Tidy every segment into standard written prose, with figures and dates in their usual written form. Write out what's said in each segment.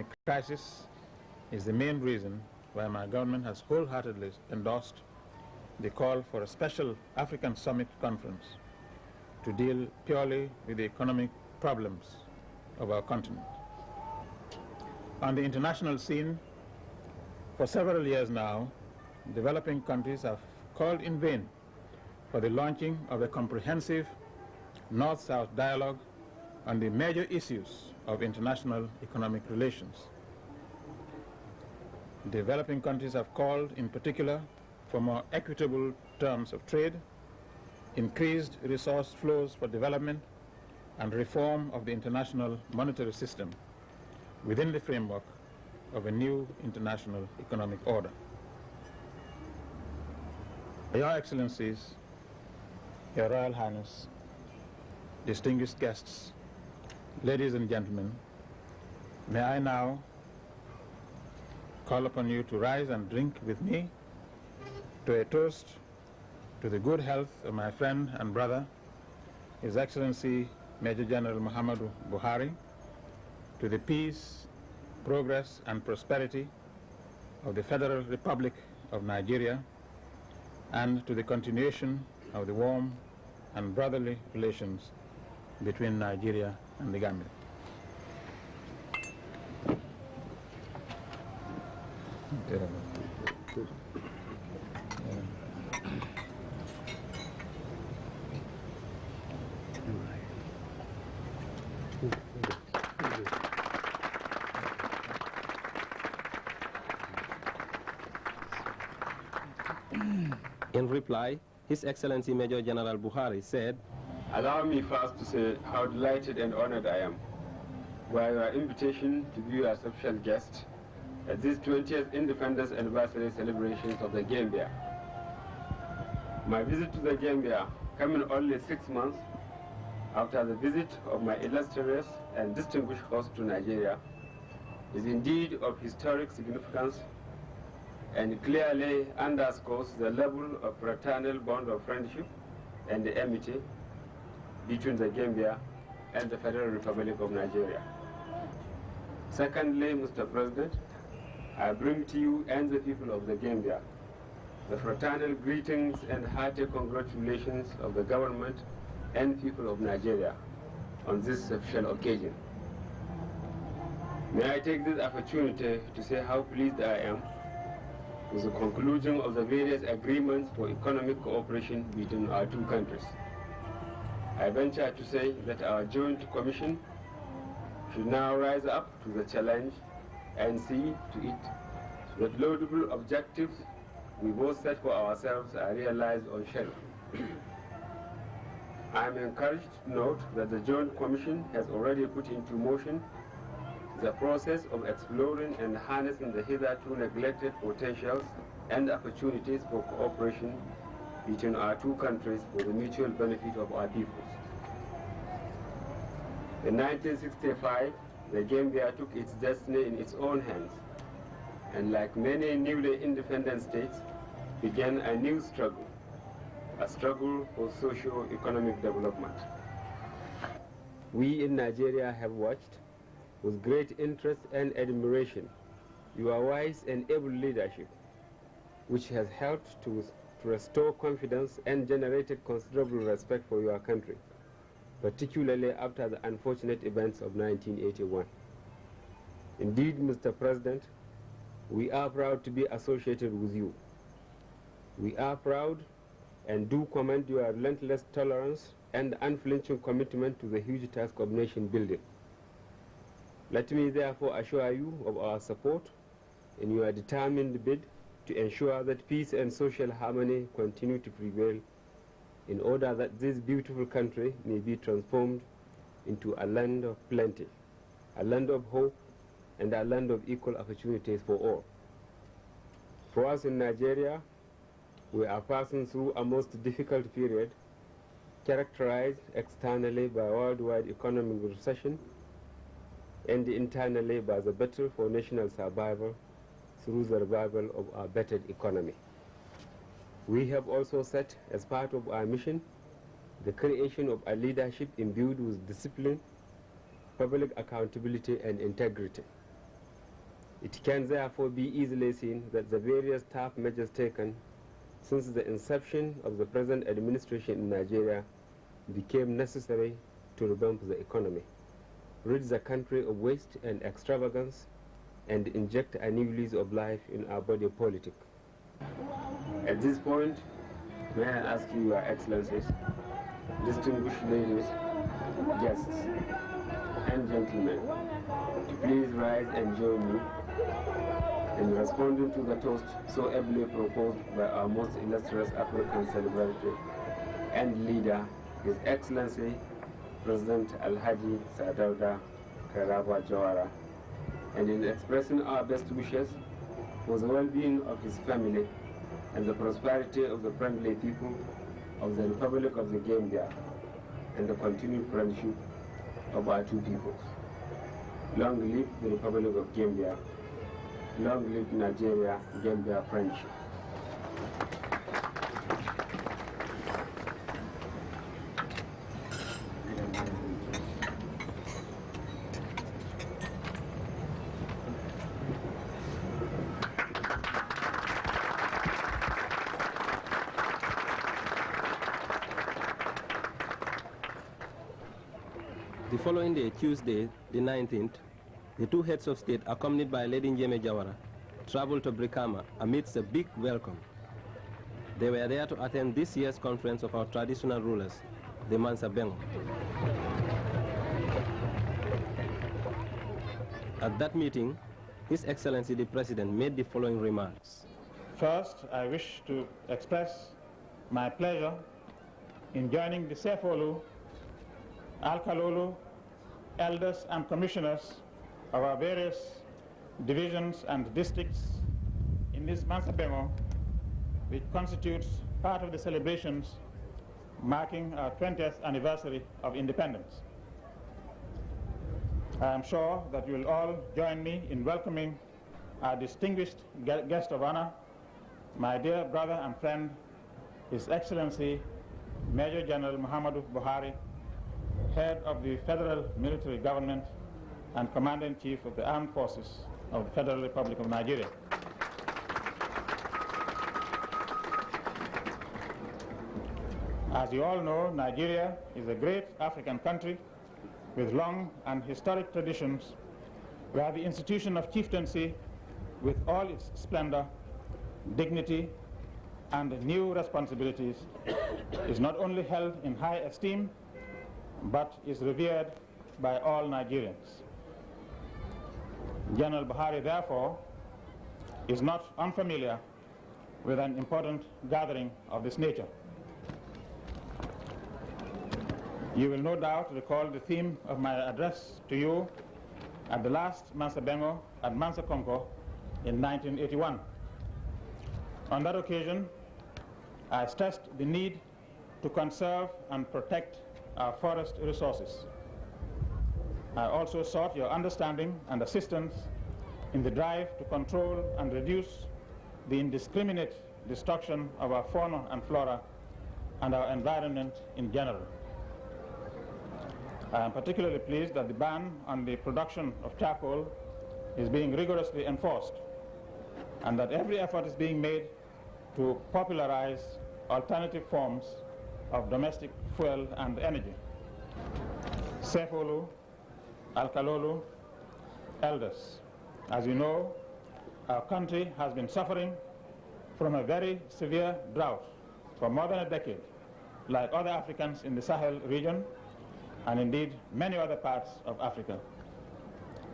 crisis is the main reason why my government has wholeheartedly endorsed the call for a special African Summit conference to deal purely with the economic problems of our continent. On the international scene, for several years now, developing countries have called in vain for the launching of a comprehensive North-South dialogue on the major issues of international economic relations. Developing countries have called in particular for more equitable terms of trade, increased resource flows for development, and reform of the international monetary system within the framework of a new international economic order. Your Excellencies, Your Royal Highness, distinguished guests, ladies and gentlemen, may I now call upon you to rise and drink with me to a toast to the good health of my friend and brother, His Excellency Major General Muhammadu Buhari, to the peace, progress, and prosperity of the Federal Republic of Nigeria, and to the continuation of the warm and brotherly relations between Nigeria and the Gambia. In reply, His Excellency Major General Buhari said, "Allow me first to say how delighted and honored I am by your invitation to be your official guest at these 20th Independence Anniversary celebrations of the Gambia. My visit to the Gambia, coming only 6 months after the visit of my illustrious and distinguished host to Nigeria, is indeed of historic significance and clearly underscores the level of fraternal bond of friendship and amity between the Gambia and the Federal Republic of Nigeria. Secondly, Mr. President, I bring to you and the people of the Gambia the fraternal greetings and hearty congratulations of the government and people of Nigeria on this official occasion. May I take this opportunity to say how pleased I am with the conclusion of the various agreements for economic cooperation between our two countries. I venture to say that our joint commission should now rise up to the challenge and see to it that laudable objectives we both set for ourselves are realized on schedule. I am encouraged to note that the Joint Commission has already put into motion the process of exploring and harnessing the hitherto neglected potentials and opportunities for cooperation between our two countries for the mutual benefit of our peoples. In 1965, the Gambia took its destiny in its own hands, and like many newly independent states, began a new struggle, a struggle for socio-economic development. We in Nigeria have watched with great interest and admiration your wise and able leadership, which has helped to restore confidence and generated considerable respect for your country, particularly after the unfortunate events of 1981. Indeed, Mr. President, we are proud to be associated with you. We are proud and do commend your relentless tolerance and unflinching commitment to the huge task of nation building. Let me therefore assure you of our support in your determined bid to ensure that peace and social harmony continue to prevail in order that this beautiful country may be transformed into a land of plenty, a land of hope, and a land of equal opportunities for all. For us in Nigeria, we are passing through a most difficult period characterized externally by worldwide economic recession and internally by the battle for national survival through the revival of our bettered economy. We have also set as part of our mission the creation of a leadership imbued with discipline, public accountability, and integrity. It can therefore be easily seen that the various tough measures taken since the inception of the present administration in Nigeria became necessary to revamp the economy, rid the country of waste and extravagance, and inject a new lease of life in our body politic. At this point, may I ask you, Your Excellencies, distinguished ladies, guests, and gentlemen, to please rise and join me in responding to the toast so ably proposed by our most illustrious African celebrity and leader, His Excellency President Alhaji Sadauda Kairaba Jawara, and in expressing our best wishes for the well-being of his family and the prosperity of the friendly people of the Republic of the Gambia and the continued friendship of our two peoples. Long live the Republic of Gambia. Long live Nigeria-Gambia friendship. The following day, Tuesday, the 19th, the two heads of state, accompanied by Lady Njeme Jawara, traveled to Brikama amidst a big welcome. They were there to attend this year's conference of our traditional rulers, the Mansa Bengo. At that meeting, His Excellency the President made the following remarks. First, I wish to express my pleasure in joining the Sefolu, Alkalolu, elders and commissioners of our various divisions and districts in this Mansa Bengo, which constitutes part of the celebrations marking our 20th anniversary of independence. I am sure that you will all join me in welcoming our distinguished guest of honor, my dear brother and friend, His Excellency Major General Muhammadu Buhari, head of the Federal Military Government and Commander-in-Chief of the Armed Forces of the Federal Republic of Nigeria. As you all know, Nigeria is a great African country with long and historic traditions, where the institution of chieftaincy, with all its splendor, dignity, and new responsibilities, is not only held in high esteem, but is revered by all Nigerians. General Buhari, therefore, is not unfamiliar with an important gathering of this nature. You will no doubt recall the theme of my address to you at the last Mansa Bengo at Mansa Konko in 1981. On that occasion, I stressed the need to conserve and protect our forest resources. I also sought your understanding and assistance in the drive to control and reduce the indiscriminate destruction of our fauna and flora and our environment in general. I am particularly pleased that the ban on the production of charcoal is being rigorously enforced, and that every effort is being made to popularize alternative forms of domestic fuel and energy. Sefolu, Alkalolu, elders, as you know, our country has been suffering from a very severe drought for more than a decade, like other Africans in the Sahel region, and indeed many other parts of Africa.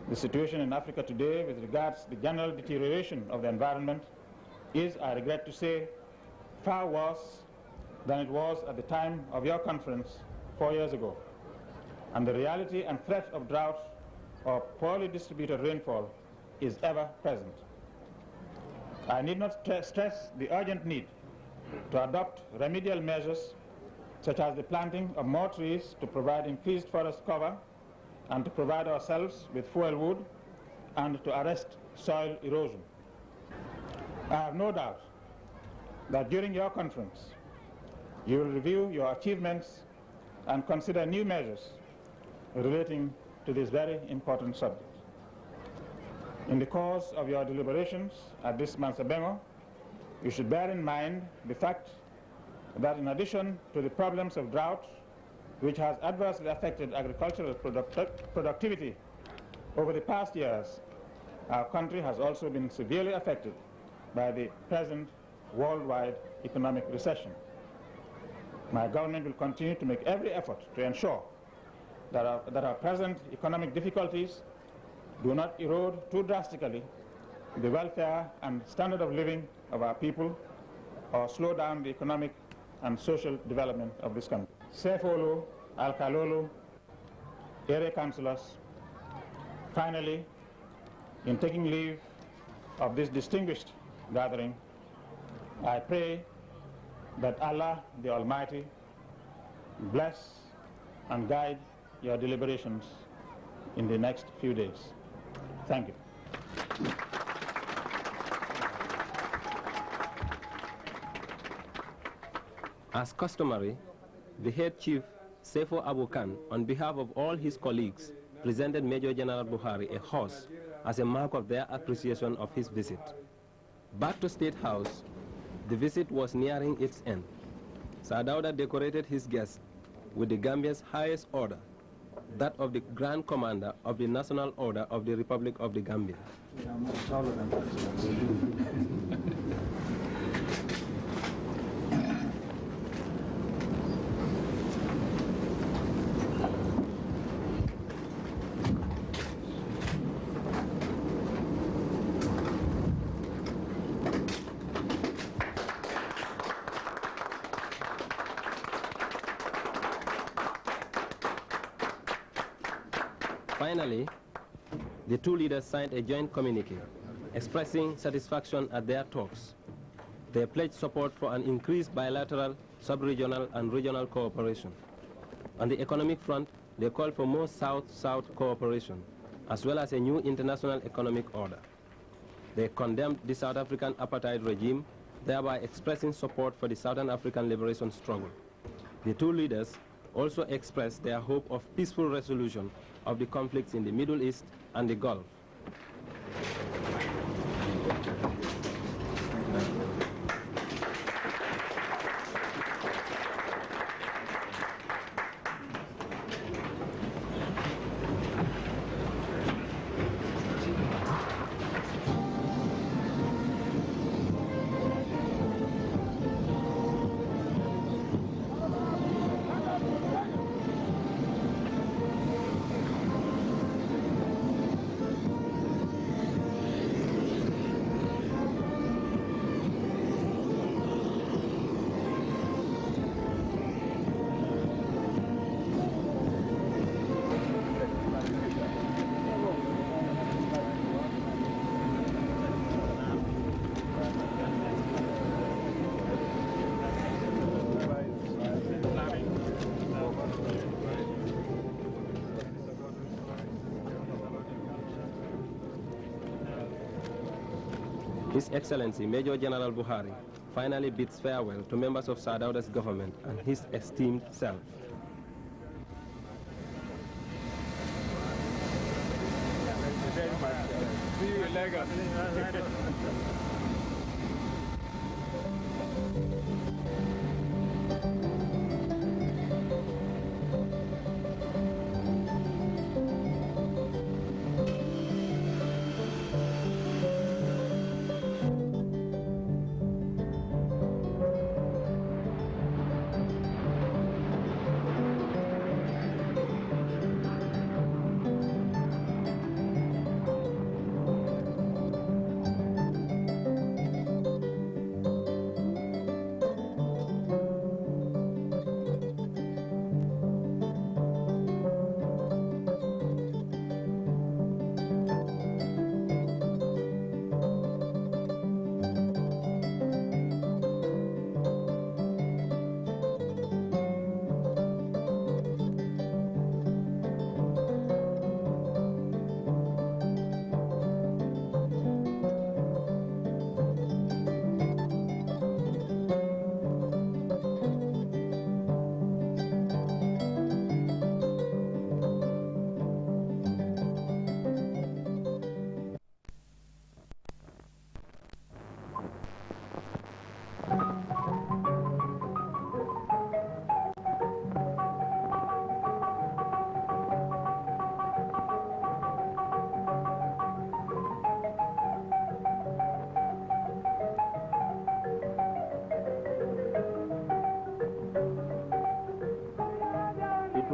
The situation in Africa today with regards to the general deterioration of the environment is, I regret to say, far worse than it was at the time of your conference 4 years ago. And the reality and threat of drought or poorly distributed rainfall is ever present. I need not stress the urgent need to adopt remedial measures such as the planting of more trees to provide increased forest cover and to provide ourselves with fuel wood and to arrest soil erosion. I have no doubt that during your conference, you will review your achievements and consider new measures relating to this very important subject. In the course of your deliberations at this Mansabengo, you should bear in mind the fact that in addition to the problems of drought, which has adversely affected agricultural productivity over the past years, our country has also been severely affected by the present worldwide economic recession. My government will continue to make every effort to ensure that our present economic difficulties do not erode too drastically the welfare and standard of living of our people or slow down the economic and social development of this country. Sefolu, Alkalolu, area councillors, finally, in taking leave of this distinguished gathering, I pray that Allah the Almighty bless and guide your deliberations in the next few days. Thank you. As customary, the head chief, Sefo Abu Khan, on behalf of all his colleagues, presented Major General Buhari a horse as a mark of their appreciation of his visit. Back to State House, the visit was nearing its end. Sir Dawda decorated his guest with the Gambia's highest order, that of the Grand Commander of the National Order of the Republic of the Gambia. Finally, the two leaders signed a joint communique expressing satisfaction at their talks. They pledged support for an increased bilateral, sub-regional, and regional cooperation. On the economic front, they called for more South-South cooperation, as well as a new international economic order. They condemned the South African apartheid regime, thereby expressing support for the Southern African liberation struggle. The two leaders also expressed their hope of peaceful resolution of the conflicts in the Middle East and the Gulf. His Excellency Major General Buhari finally bids farewell to members of Sir Dawda's government and his esteemed self. See you in Lagos.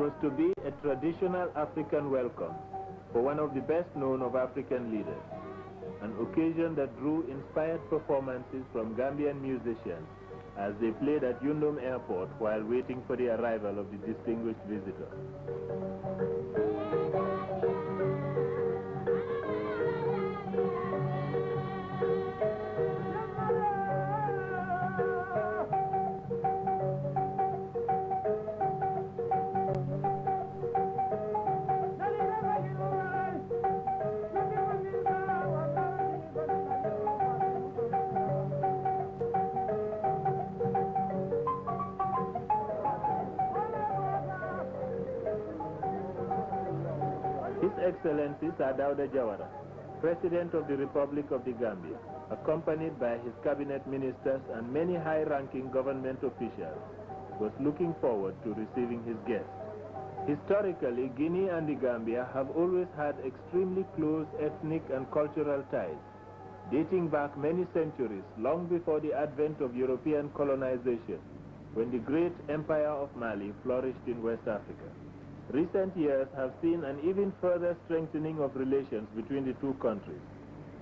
was to be a traditional African welcome for one of the best known of African leaders, an occasion that drew inspired performances from Gambian musicians as they played at Yundum Airport while waiting for the arrival of the distinguished visitor. His Excellency Sadauda Jawara, President of the Republic of the Gambia, accompanied by his cabinet ministers and many high-ranking government officials, was looking forward to receiving his guest. Historically, Guinea and the Gambia have always had extremely close ethnic and cultural ties, dating back many centuries, long before the advent of European colonization, when the great Empire of Mali flourished in West Africa. Recent years have seen an even further strengthening of relations between the two countries,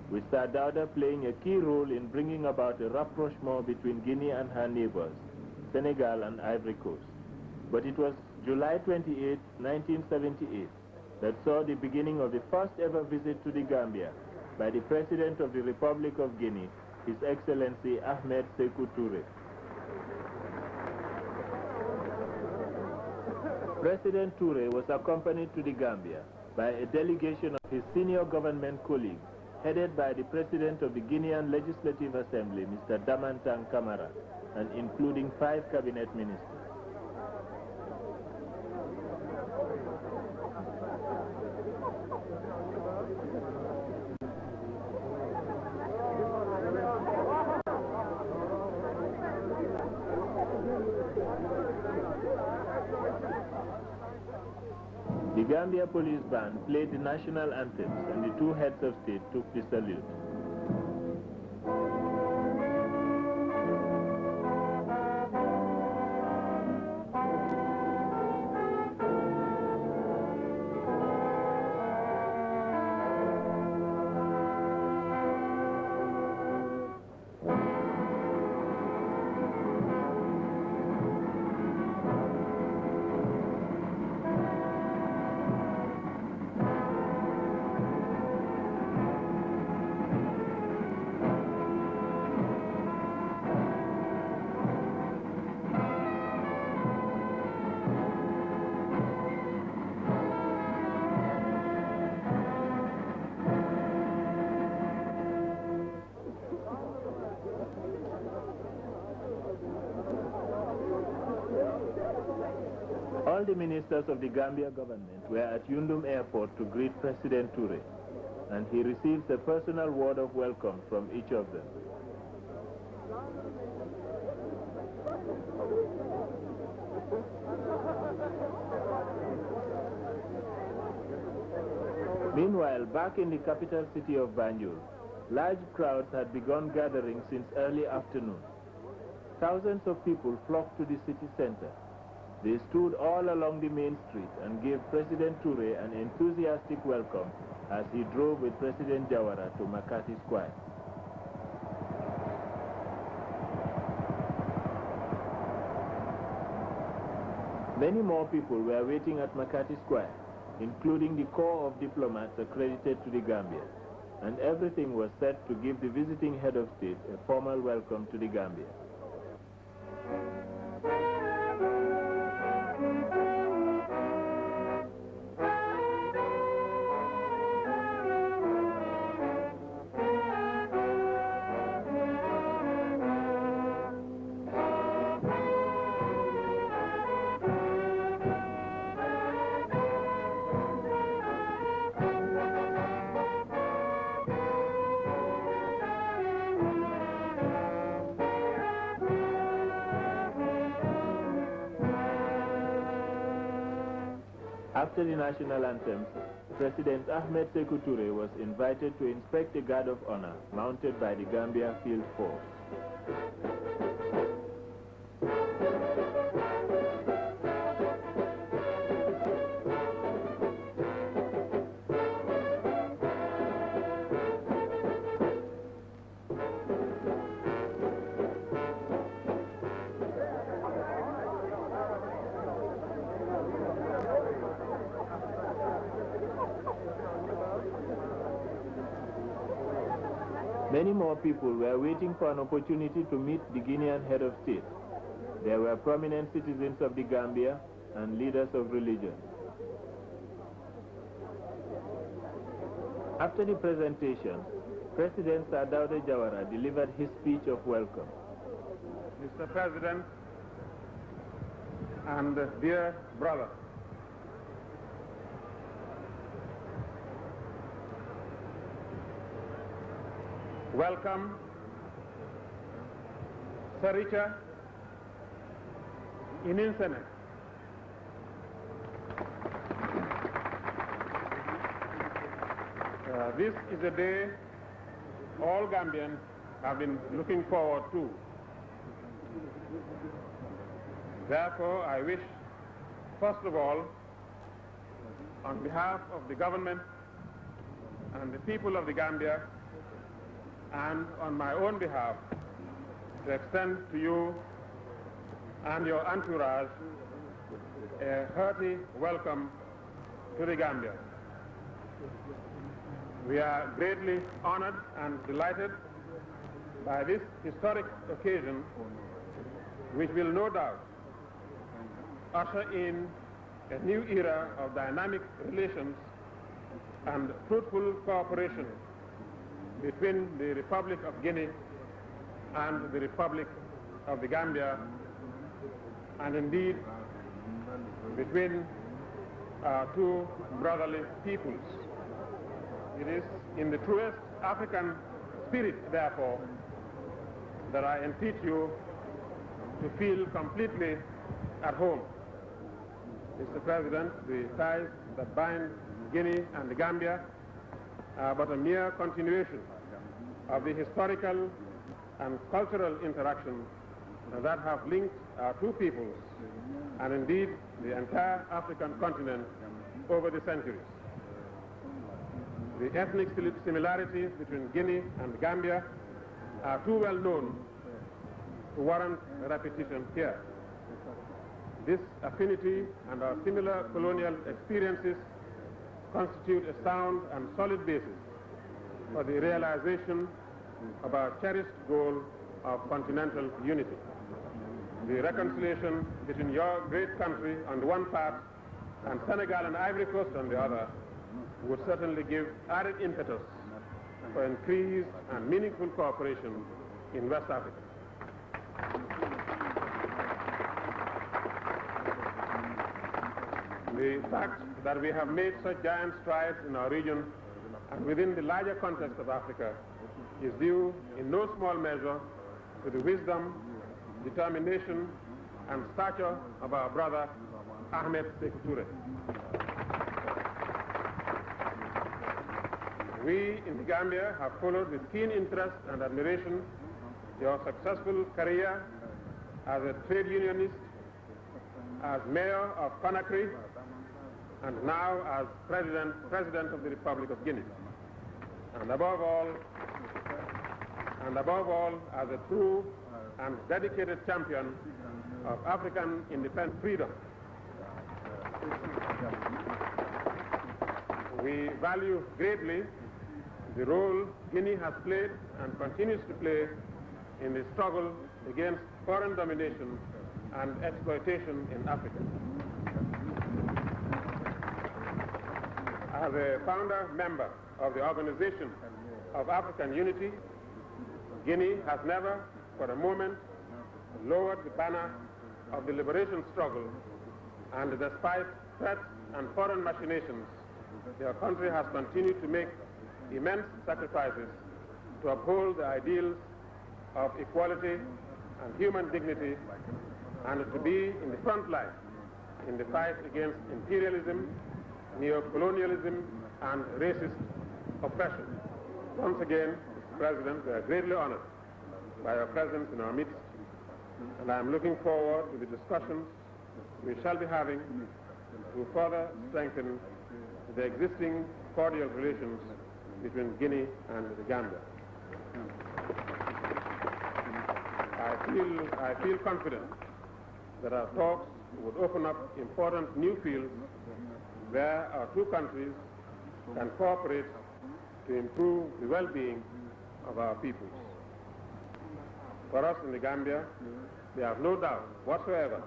with Sadauda playing a key role in bringing about a rapprochement between Guinea and her neighbors, Senegal and Ivory Coast. But it was July 28, 1978, that saw the beginning of the first ever visit to the Gambia by the President of the Republic of Guinea, His Excellency Ahmed Sékou Touré. President Touré was accompanied to the Gambia by a delegation of his senior government colleagues, headed by the President of the Guinean Legislative Assembly, Mr. Damantang Kamara, and including 5 cabinet ministers. The Gambia Police Band played the national anthems and the two heads of state took the salute. All the ministers of the Gambia government were at Yundum Airport to greet President Touré, and he receives a personal word of welcome from each of them. Meanwhile, back in the capital city of Banjul, large crowds had begun gathering since early afternoon. Thousands of people flocked to the city center. They stood all along the main street and gave President Touré an enthusiastic welcome as he drove with President Jawara to Makati Square. Many more people were waiting at Makati Square, including the corps of diplomats accredited to the Gambia, and everything was set to give the visiting head of state a formal welcome to the Gambia. After the national anthem, President Ahmed Sékou Touré was invited to inspect a guard of honor mounted by the Gambia Field Force. Many more people were waiting for an opportunity to meet the Guinean head of state. There were prominent citizens of the Gambia and leaders of religion. After the presentation, President Sir Dawda Jawara delivered his speech of welcome. Mr. President and dear brother, welcome, Saricha Ininsene. This is a day all Gambians have been looking forward to. Therefore, I wish, first of all, on behalf of the government and the people of the Gambia, and on my own behalf, to extend to you and your entourage a hearty welcome to the Gambia. We are greatly honored and delighted by this historic occasion, which will no doubt usher in a new era of dynamic relations and fruitful cooperation between the Republic of Guinea and the Republic of the Gambia, and indeed between our two brotherly peoples. It is in the truest African spirit, therefore, that I entreat you to feel completely at home. Mr. President, the ties that bind Guinea and the Gambia are but a mere continuation of the historical and cultural interactions that have linked our two peoples, and indeed the entire African continent over the centuries. The ethnic similarities between Guinea and Gambia are too well known to warrant repetition here. This affinity and our similar colonial experiences constitute a sound and solid basis for the realization of our cherished goal of continental unity. The reconciliation between your great country on the one part and Senegal and Ivory Coast on the other would certainly give added impetus for increased and meaningful cooperation in West Africa. The fact that we have made such giant strides in our region and within the larger context of Africa is due in no small measure to the wisdom, determination, and stature of our brother Ahmed Sékou Touré. We in the Gambia have followed with keen interest and admiration your successful career as a trade unionist, as mayor of Conakry, and now as president of the Republic of Guinea. And above all, as a true and dedicated champion of African independent freedom. We value greatly the role Guinea has played and continues to play in the struggle against foreign domination and exploitation in Africa. As a founder member of the Organization of African Unity, Guinea has never, for a moment, lowered the banner of the liberation struggle, and despite threats and foreign machinations, your country has continued to make immense sacrifices to uphold the ideals of equality and human dignity, and to be in the front line in the fight against imperialism, neo-colonialism, and racist oppression. Once again, Mr. President, we are greatly honored by your presence in our midst, and I am looking forward to the discussions we shall be having to further strengthen the existing cordial relations between Guinea and the Gambia. I feel confident that our talks would open up important new fields where our two countries can cooperate to improve the well-being of our peoples. For us in the Gambia, we have no doubt whatsoever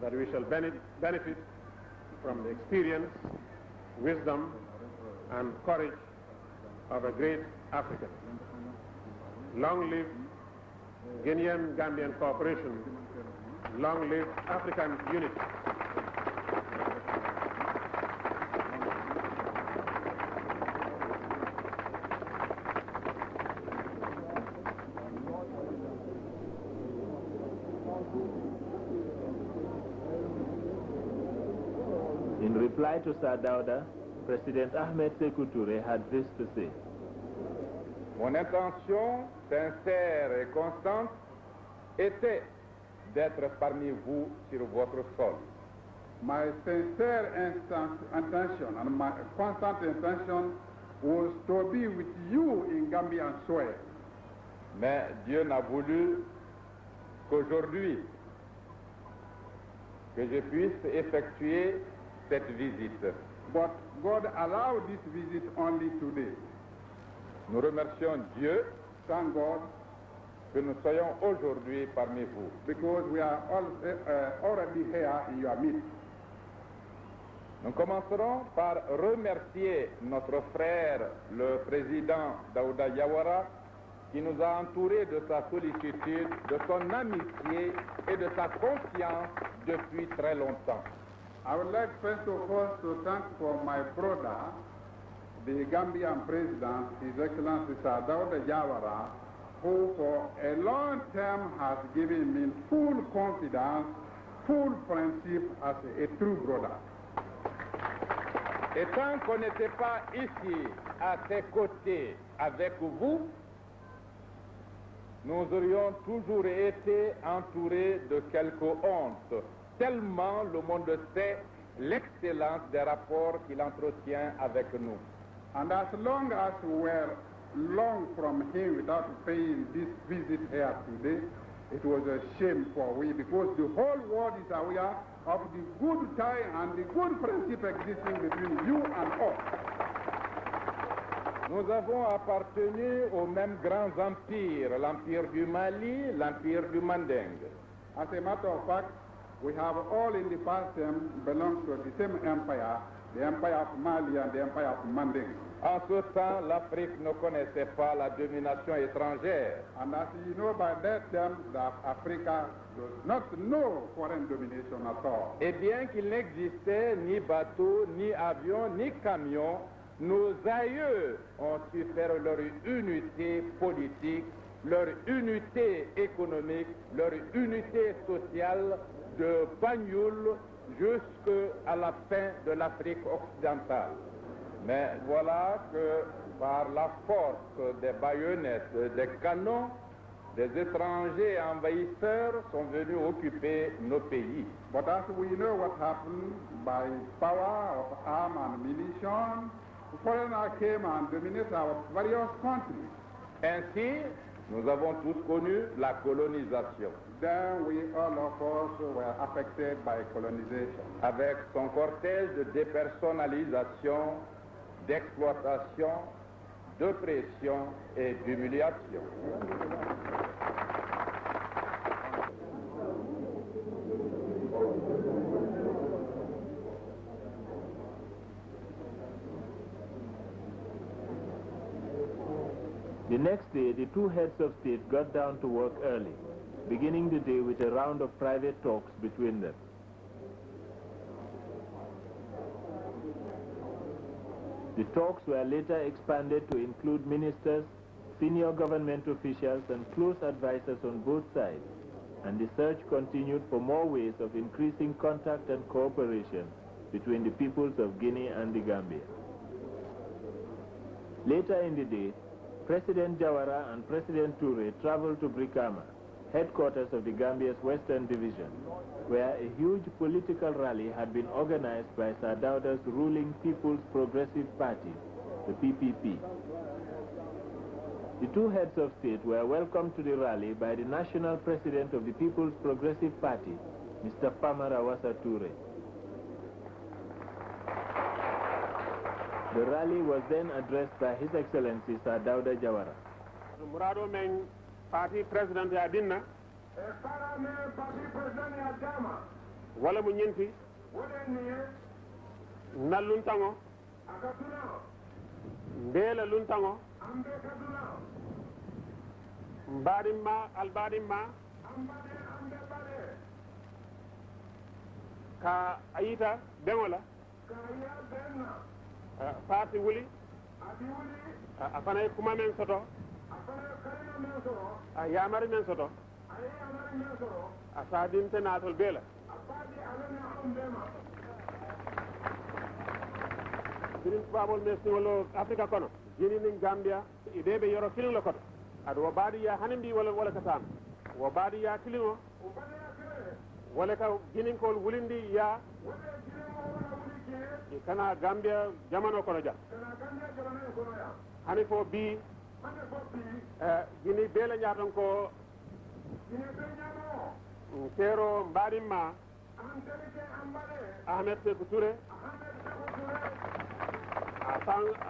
that we shall benefit from the experience, wisdom, and courage of a great African. Long live Guinean-Gambian cooperation. Long live African unity. In reply to Sir Dawda, President Ahmed Sékou Touré had this to say. Mon intention sincère et constante était d'être parmi vous sur votre sol. My sincere intention and my constant intention was to be with you in Gambian soil. Mais Dieu n'a voulu qu'aujourd'hui que je puisse effectuer cette visite. But God allowed this visit only today. Nous remercions Dieu, Thank God, que nous soyons aujourd'hui parmi vous. because we are already here in your midst. Nous commencerons par remercier notre frère, le président Daouda Diawara, qui nous a entourés de sa sollicitude, de son amitié et de sa confiance depuis très longtemps. I would like first of all to thank for my brother, the Gambian President, His Excellency Sir Dawda Diawara, who for a long time has given me full confidence, full friendship as a true brother. Et tant qu'on n'était pas ici, à ses côtés, avec vous, nous aurions toujours été entourés de quelque honte, tellement le monde sait l'excellence des rapports qu'il entretient avec nous. And as long as we were long from him without paying this visit here today, it was a shame for we, because the whole world is aware of the good tie and the good friendship existing between you and us. Nous avons appartenu aux mêmes grands empires, l'empire du Mali, l'empire du Manding. As a matter of fact, we have all in the past belonged to the same empire, the empire of Mali and the empire of Manding. En ce temps, l'Afrique ne connaissait pas la domination étrangère. And as you know, by that time, that Africa does not know foreign domination at all. Et bien qu'il n'existait ni bateau, ni avion, ni camion, nos aïeux ont su faire leur unité politique, leur unité économique, leur unité sociale de Banjul jusqu'à la fin de l'Afrique occidentale. Mais voilà que par la force des baïonnettes, des canons, des étrangers envahisseurs sont venus occuper nos pays. But as we know what happened, by power of arm and ammunition, foreigners came and dominated our various countries. Ainsi, nous avons tous connu la colonisation. Then we, all of us, were affected by colonization. Avec son cortège de dépersonnalisation, d'exploitation, d'oppression et d'humiliation. The next day, the two heads of state got down to work early, beginning the day with a round of private talks between them. The talks were later expanded to include ministers, senior government officials, and close advisors on both sides, and the search continued for more ways of increasing contact and cooperation between the peoples of Guinea and the Gambia. Later in the day, President Jawara and President Touré traveled to Brikama, headquarters of the Gambia's Western Division, where a huge political rally had been organized by Sir Dawda's ruling People's Progressive Party, the PPP. The two heads of state were welcomed to the rally by the national president of the People's Progressive Party, Mr. Pamarawasa Touré. The rally was then addressed by His Excellency Sir Dawda Jawara. murado men parti president ya dinna wala mu ñenti nallun tango mbela lun tango mbadimma albadimma ka ayita bengola parti wuli afana kuma men soto a yamari men soto a sadinte natol bela birin babol mes wala afrika kono jini nin gambia idebe yoro kilin la koto ado wo baadi ya hanimbi wala katam wo baadi ya kilin wala ka jinin kol wulindi ya kana gambia jamano kono ja hani fo bi jini bela nyaton ko kero mbadimma Ahmed Sekou Touré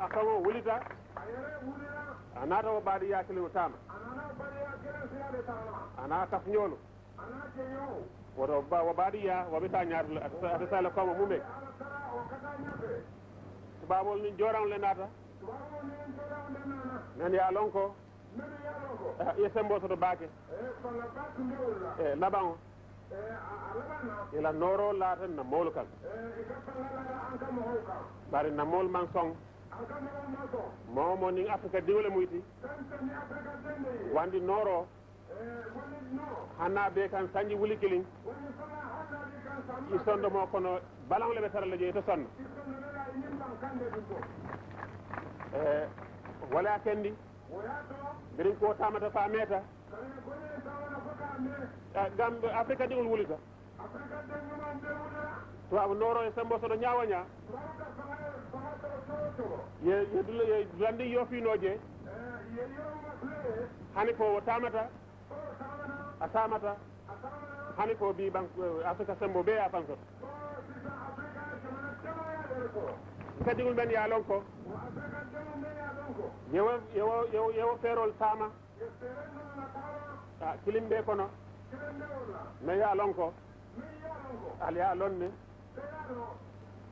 afango wulita anata wo baadi yakilimo tama ana kaf ñoolu woto wo baadi ya wobita ñaatu ata sala koma mume tubabol ni joran le nata nan ya lonko ye sembo soto baake laban ila noro laatan na molu kan bari na mol man song momo ni afrika diwle muyti wandi noro hanna be kan sanji wuli kilin isondo mo kono balang le betara le to sonno wala kendi birin ko tamata fa meta gambe afrika diwul wulita to abu noro e sembo sodo nyawanya ye landi yofinoje hani ko tamata asamata hani ko bi bank afrika sembo be a fanso kadigul ben ya lonko yewo ferol tama kilimbe kono me ya lonko al ya lonne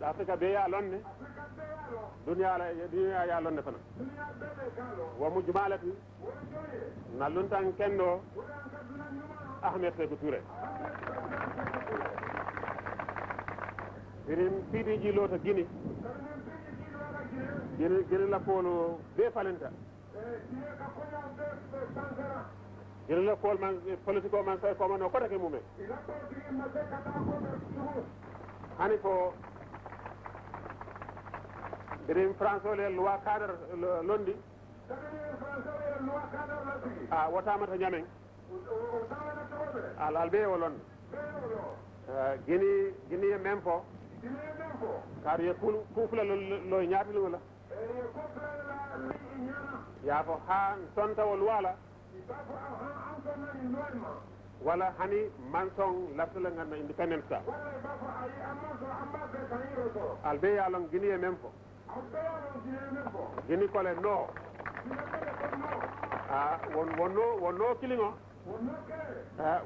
afrika be ya lonne dunya ya lonne fana wa mujmalati naluntan kendo Ahmed Sekou Touré irin PDG lota Guinée Guinée la polo be falenta Guinée la polo man politico man say ko man ko take mume hani ko irin France le loi cadre londi wotamata ñamen alal be wolon Guinée même fo kar ye kufla lo ñaati wala ya fo ha sonta wol wala wala hani mansong lasla ngana independence ta albe ya lon Guinée même fo Guinée ko le no wonno kilingo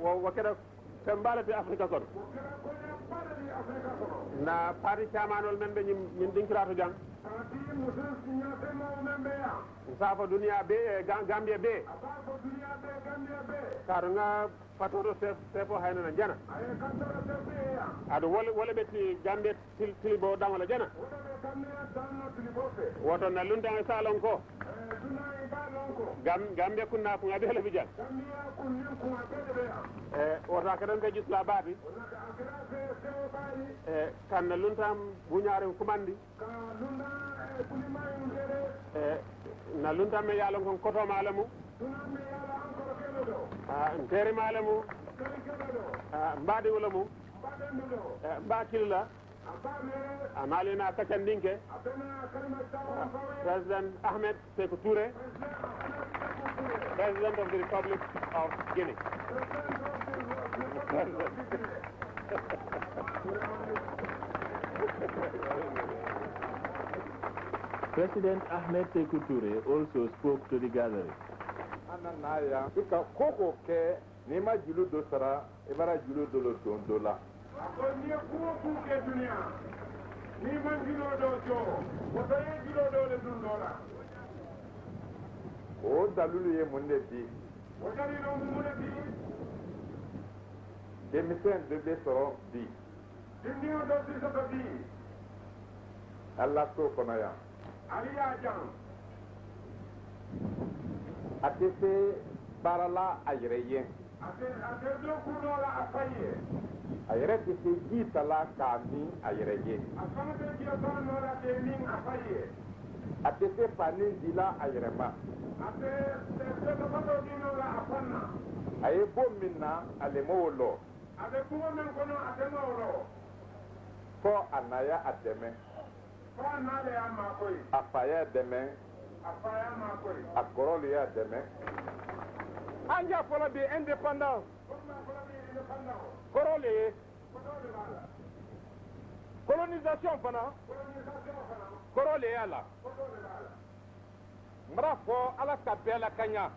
wo keda tembalati afrika kon na parti chamanol men be ñin dinkirato jang safo dunia be Gambia be kar nga patoto sefo hayna na jana ado wala beti Gambia tilibo dangala jana woto na lundang salon ko Gambia kunna ko ngabe la bijal wota kadan ka gis la baati kan na luntam buñaare kumandi na luntam me yalon kon koto malamu ntere malamu mbadi wala mu mbakilla amalina kacandinke President Ahmed Sekou Touré, President of the Republic of Guinea. President Ahmed Sekou Touré also spoke to the gathering. ananaya ika koko ke ni ma julu do sara e bara julu do lo do la ko ni ko ku ke dunia ni man julu do jo ko to ye julu do le dun do la o dalulu ye mun de bi o tani no mu de bi démission de be soro bi dinni o do si so bi Allah to kono ya ali ya jam atese barala ayreye ate do ku no la afaye ayre tese gitala kami ayreye afana be ki do no la de min afaye atese pani dila ayrema ate se do ko do no la afana aye bom minna ale mawlo ate ku men ko no ate mawlo ko anaya ademe ko na le ama koy afaya deme afaya ma koy akoro le ya deme anja fola be indépendance korole colonisation fana korole ala mara fo ala ka bela kanya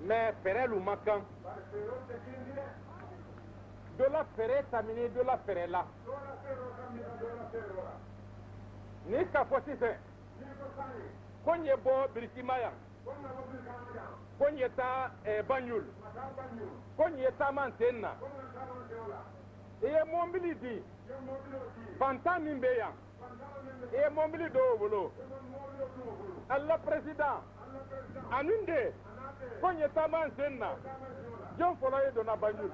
mais ferelu makan de la fere tamini de la fere la ni ka fo sise konye bo biritimaya konye ta banyul konye ta mantenna iye mombili di fantan min be yan iye mombili do wolo Allah president anunde konye ta mantenna jon folo ye dona banyul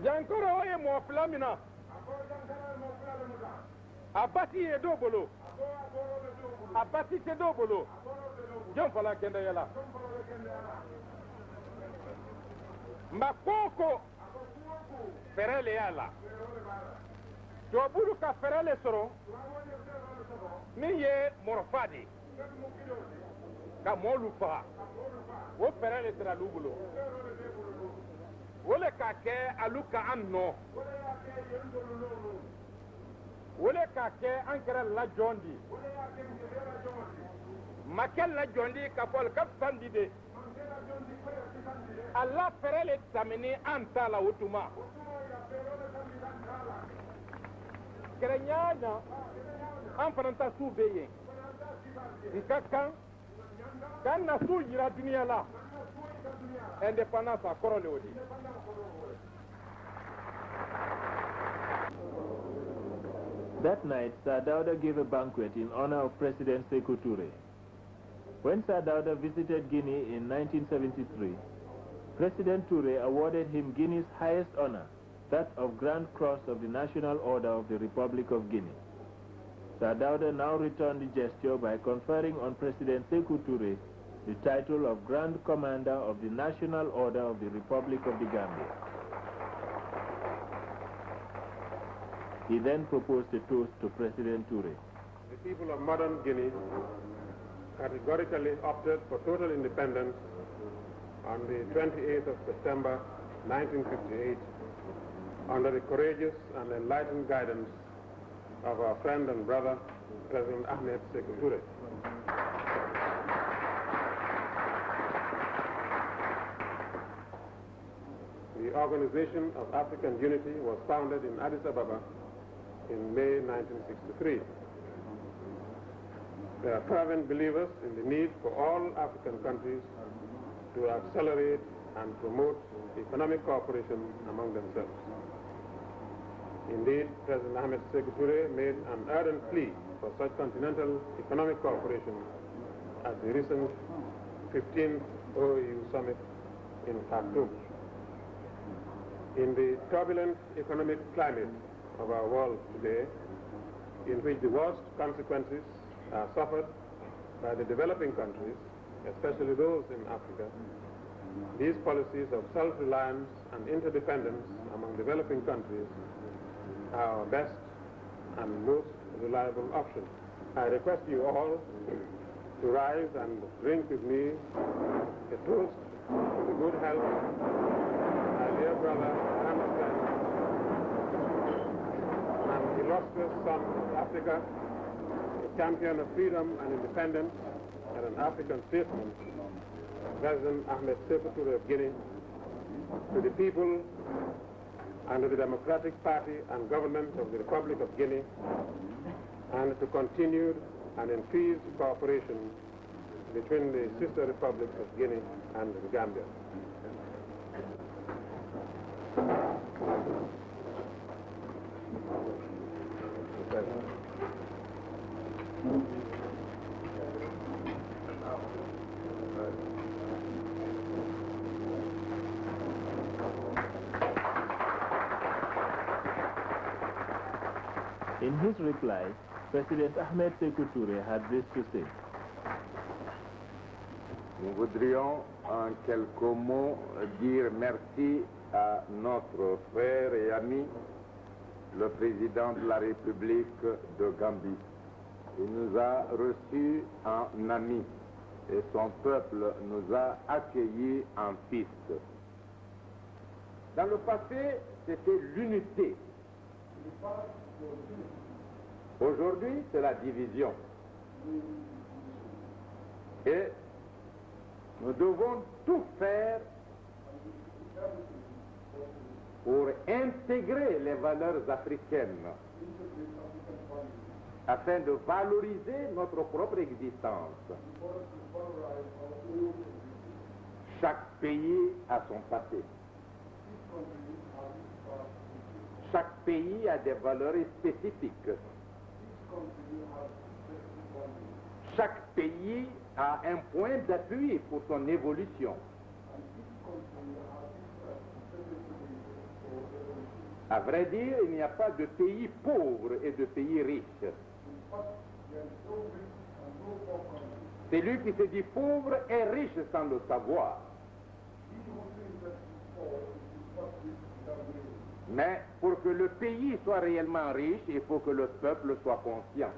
Yankoro oye mo flamina abati ye do bolo abati te do bolo jon fala kende yala makoko ferele yala to bulu ka ferele soro mi ye morfadi ka molu fa o ferele tra lubulo wole ka kɛ alu ka an nɔ wole ka kɛ an kɛra lajɔn di ma kɛ lajɔn di ka fɔ ka fisan di de ala fɛrɛ le tamini an ta la o tuma kɛrɛ ɲaɲa an fana ta su bɛ yen n ka kan k'an na su yira duniya la indépendance a kɔrɔ le o di That night, Sir Dawda gave a banquet in honor of President Sekou Touré. When Sir Dawda visited Guinea in 1973, President Touré awarded him Guinea's highest honor, that of Grand Cross of the National Order of the Republic of Guinea. Sir Dawda now returned the gesture by conferring on President Sekou Touré the title of Grand Commander of the National Order of the Republic of the Gambia. He then proposed a toast to President Touré. The people of modern Guinea categorically opted for total independence on the 28th of September 1958 under the courageous and enlightened guidance of our friend and brother, President Ahmed Sekou Touré. The Organization of African Unity was founded in Addis Ababa in May 1963. They are fervent believers in the need for all African countries to accelerate and promote economic cooperation among themselves. Indeed, President Ahmed Sekou Touré made an ardent plea for such continental economic cooperation at the recent 15th OAU summit in Khartoum. In the turbulent economic climate of our world today, in which the worst consequences are suffered by the developing countries, especially those in Africa, these policies of self-reliance and interdependence among developing countries are our best and most reliable option. I request you all to rise and drink with me a toast to the good health of my dear brother, Ramazan illustrious son of Africa, a champion of freedom and independence, and an African statesman, President Ahmed Sékou Touré of Guinea, to the people and to the Democratic Party and government of the Republic of Guinea, and to continued and increased cooperation between the sister republics of Guinea and the Gambia. In his reply, President Ahmed Sékou Touré had this to say. Nous voudrions en quelques mots dire merci à notre frère et ami, le président de la République de Gambie. Il nous a reçus en amis et son peuple nous a accueillis en fils. Dans le passé, c'était l'unité. Aujourd'hui, c'est la division. Et nous devons tout faire pour intégrer les valeurs africaines afin de valoriser notre propre existence. Chaque pays a son passé. Chaque pays a des valeurs spécifiques. Chaque pays a un point d'appui pour son évolution. À vrai dire, il n'y a pas de pays pauvre et de pays riche. Celui qui se dit pauvre est riche sans le savoir. Mais pour que le pays soit réellement riche, il faut que le peuple soit conscient.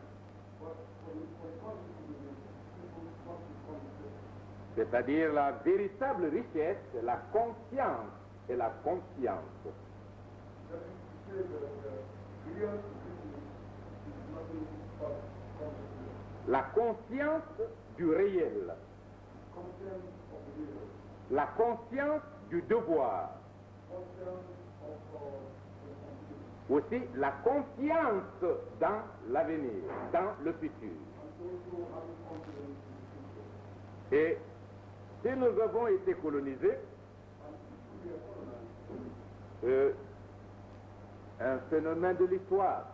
C'est-à-dire la véritable richesse, c'est la conscience et la conscience. La conscience du réel. La conscience du devoir. Aussi la confiance dans l'avenir, dans le futur. Et si nous avons été colonisés, un phénomène de l'histoire,